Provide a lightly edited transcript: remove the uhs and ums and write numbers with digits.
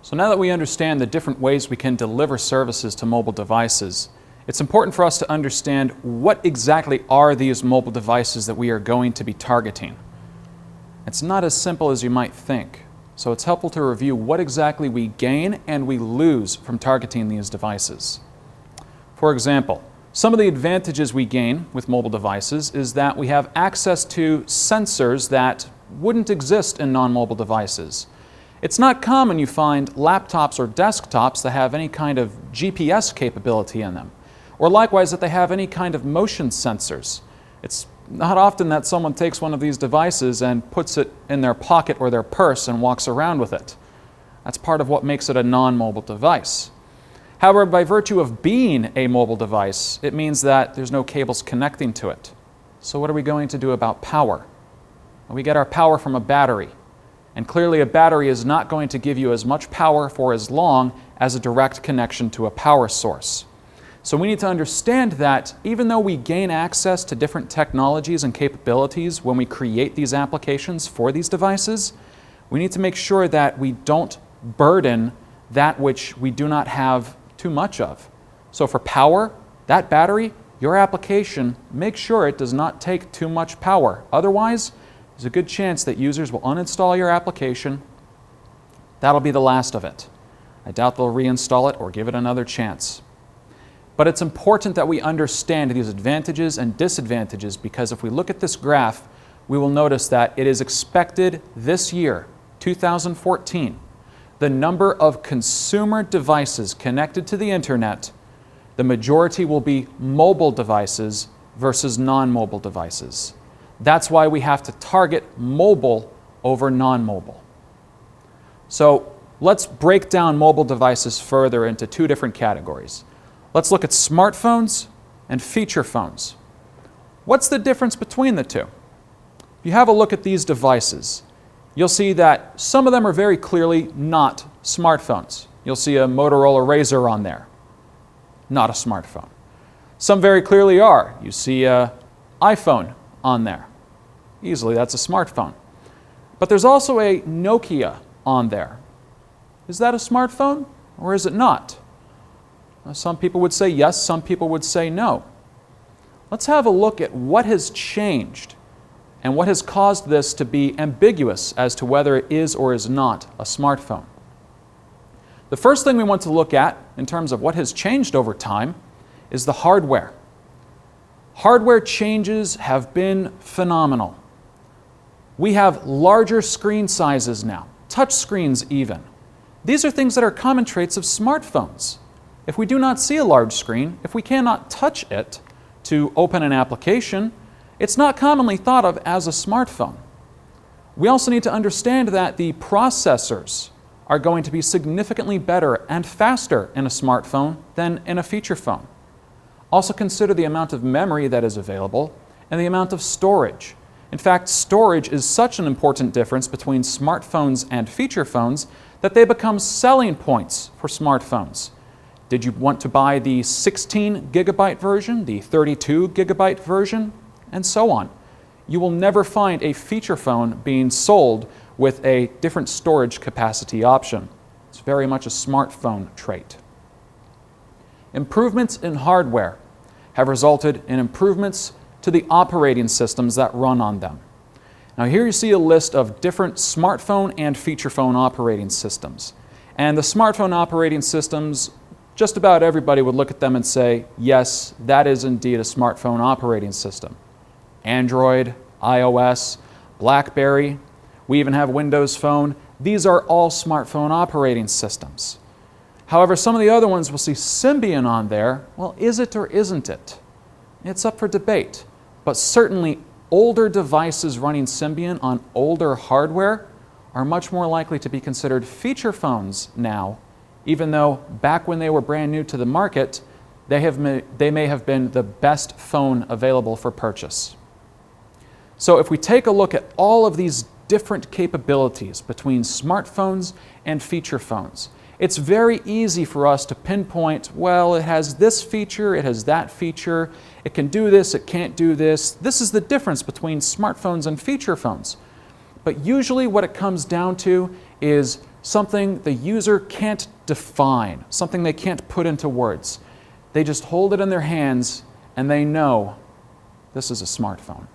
So now that we understand the different ways we can deliver services to mobile devices, it's important for us to understand what exactly are these mobile devices that we are going to be targeting. It's not as simple as you might think, so it's helpful to review what exactly we gain and we lose from targeting these devices. For example, some of the advantages we gain with mobile devices is that we have access to sensors that wouldn't exist in non-mobile devices. It's not common you find laptops or desktops that have any kind of GPS capability in them, or likewise that they have any kind of motion sensors. It's not often that someone takes one of these devices and puts it in their pocket or their purse and walks around with it. That's part of what makes it a non-mobile device. However, by virtue of being a mobile device, it means that there's no cables connecting to it. So what are we going to do about power? Well, we get our power from a battery. And clearly a battery is not going to give you as much power for as long as a direct connection to a power source. So we need to understand that even though we gain access to different technologies and capabilities when we create these applications for these devices, we need to make sure that we don't burden that which we do not have too much of. So for power, that battery, your application, make sure it does not take too much power. Otherwise, there's a good chance that users will uninstall your application. That'll be the last of it. I doubt they'll reinstall it or give it another chance. But it's important that we understand these advantages and disadvantages, because if we look at this graph, we will notice that it is expected this year, 2014, the number of consumer devices connected to the internet, the majority will be mobile devices versus non-mobile devices. That's why we have to target mobile over non-mobile. So let's break down mobile devices further into two different categories. Let's look at smartphones and feature phones. What's the difference between the two? If you have a look at these devices, you'll see that some of them are very clearly not smartphones. You'll see a Motorola Razr on there. Not a smartphone. Some very clearly are. You see an iPhone on there. Easily, that's a smartphone. But there's also a Nokia on there. Is that a smartphone or is it not? Some people would say yes, some people would say no. Let's have a look at what has changed and what has caused this to be ambiguous as to whether it is or is not a smartphone. The first thing we want to look at in terms of what has changed over time is the hardware. Hardware changes have been phenomenal. We have larger screen sizes now, touch screens even. These are things that are common traits of smartphones. If we do not see a large screen, if we cannot touch it to open an application, it's not commonly thought of as a smartphone. We also need to understand that the processors are going to be significantly better and faster in a smartphone than in a feature phone. Also consider the amount of memory that is available and the amount of storage. In fact, storage is such an important difference between smartphones and feature phones that they become selling points for smartphones. Did you want to buy the 16 gigabyte version, the 32 gigabyte version, and so on? You will never find a feature phone being sold with a different storage capacity option. It's very much a smartphone trait. Improvements in hardware have resulted in improvements to the operating systems that run on them. Now here you see a list of different smartphone and feature phone operating systems. And the smartphone operating systems, just about everybody would look at them and say, yes, that is indeed a smartphone operating system. Android, iOS, BlackBerry, we even have Windows Phone. These are all smartphone operating systems. However, some of the other ones will see Symbian on there. Well, is it or isn't it? It's up for debate. But certainly older devices running Symbian on older hardware are much more likely to be considered feature phones now, even though back when they were brand new to the market, they may have been the best phone available for purchase. So if we take a look at all of these different capabilities between smartphones and feature phones, it's very easy for us to pinpoint, well, it has this feature, it has that feature, it can do this, it can't do this. This is the difference between smartphones and feature phones. But usually what it comes down to is something the user can't define, something they can't put into words. They just hold it in their hands and they know this is a smartphone.